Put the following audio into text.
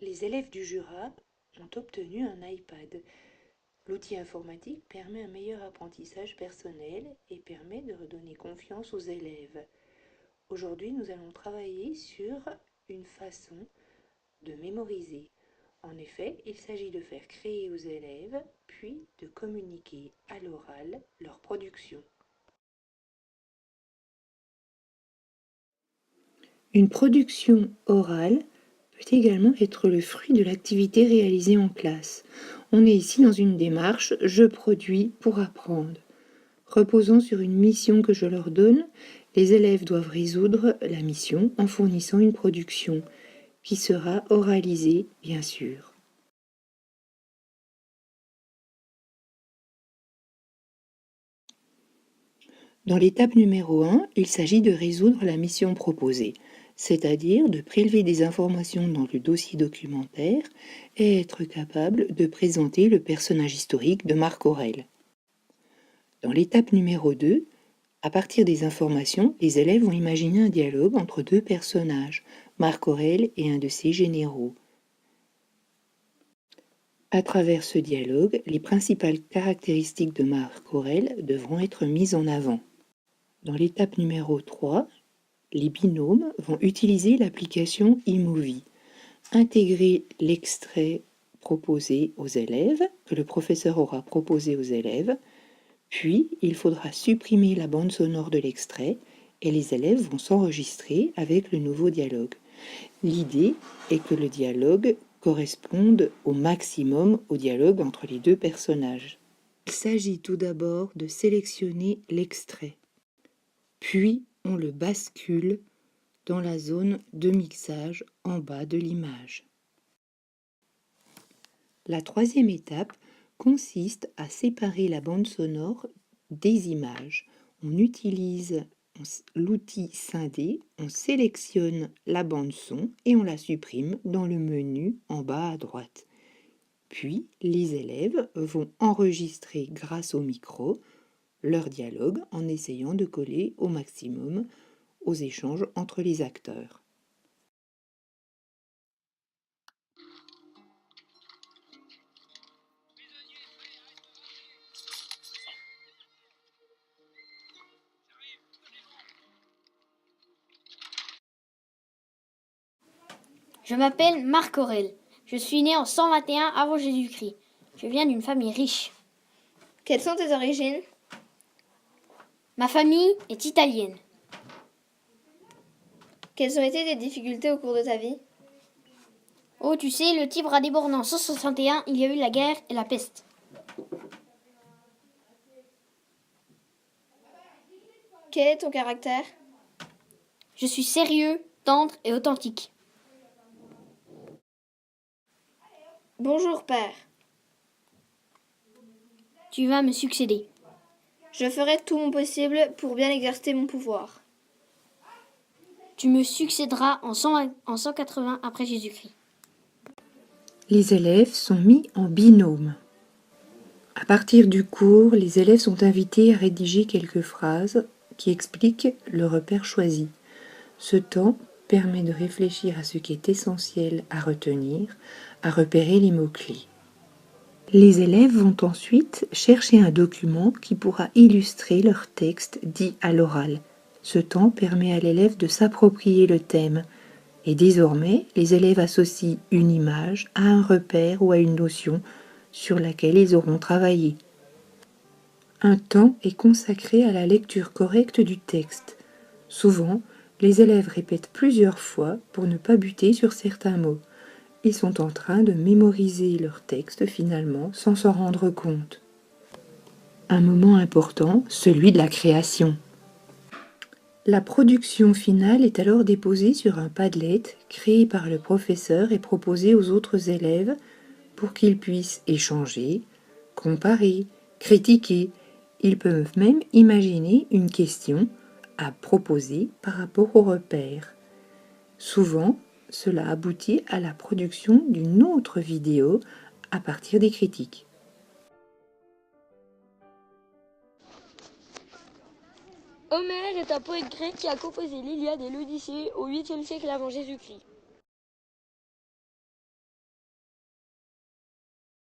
Les élèves du Jura ont obtenu un iPad. L'outil informatique permet un meilleur apprentissage personnel et permet de redonner confiance aux élèves. Aujourd'hui, nous allons travailler sur une façon de mémoriser. En effet, il s'agit de faire créer aux élèves, puis de communiquer à l'oral leur production. Une production orale peut également être le fruit de l'activité réalisée en classe. On est ici dans une démarche « je produis pour apprendre ». Reposant sur une mission que je leur donne, les élèves doivent résoudre la mission en fournissant une production qui sera oralisée, bien sûr. Dans l'étape numéro 1, il s'agit de résoudre la mission proposée, c'est-à-dire de prélever des informations dans le dossier documentaire et être capable de présenter le personnage historique de Marc Aurèle. Dans l'étape numéro 2, à partir des informations, les élèves vont imaginer un dialogue entre deux personnages, Marc Aurèle et un de ses généraux. À travers ce dialogue, les principales caractéristiques de Marc Aurèle devront être mises en avant. Dans l'étape numéro 3, les binômes vont utiliser l'application eMovie, intégrer l'extrait proposé aux élèves, que le professeur aura proposé aux élèves, puis il faudra supprimer la bande sonore de l'extrait et les élèves vont s'enregistrer avec le nouveau dialogue. L'idée est que le dialogue corresponde au maximum au dialogue entre les deux personnages. Il s'agit tout d'abord de sélectionner l'extrait. Puis, on le bascule dans la zone de mixage en bas de l'image. La troisième étape consiste à séparer la bande sonore des images. On utilise l'outil scindé, on sélectionne la bande son et on la supprime dans le menu en bas à droite. Puis, les élèves vont enregistrer grâce au micro leur dialogue en essayant de coller au maximum aux échanges entre les acteurs. Je m'appelle Marc Aurèle. Je suis né en 121 avant Jésus-Christ. Je viens d'une famille riche. Quelles sont tes origines? Ma famille est italienne. Quelles ont été tes difficultés au cours de ta vie? Oh, tu sais, le Tibre a débordé en 161, il y a eu la guerre et la peste. Quel est ton caractère? Je suis sérieux, tendre et authentique. Bonjour, père. Tu vas me succéder. Je ferai tout mon possible pour bien exercer mon pouvoir. Tu me succéderas en 180 après Jésus-Christ. Les élèves sont mis en binôme. À partir du cours, les élèves sont invités à rédiger quelques phrases qui expliquent le repère choisi. Ce temps permet de réfléchir à ce qui est essentiel à retenir, à repérer les mots-clés. Les élèves vont ensuite chercher un document qui pourra illustrer leur texte dit à l'oral. Ce temps permet à l'élève de s'approprier le thème. Et désormais, les élèves associent une image à un repère ou à une notion sur laquelle ils auront travaillé. Un temps est consacré à la lecture correcte du texte. Souvent, les élèves répètent plusieurs fois pour ne pas buter sur certains mots. Ils sont en train de mémoriser leur texte finalement sans s'en rendre compte. Un moment important, celui de la création. La production finale est alors déposée sur un Padlet créé par le professeur et proposé aux autres élèves pour qu'ils puissent échanger, comparer, critiquer. Ils peuvent même imaginer une question à proposer par rapport au repère. Souvent, cela aboutit à la production d'une autre vidéo à partir des critiques. Homère est un poète grec qui a composé l'Iliade et l'Odyssée au 8e siècle avant Jésus-Christ.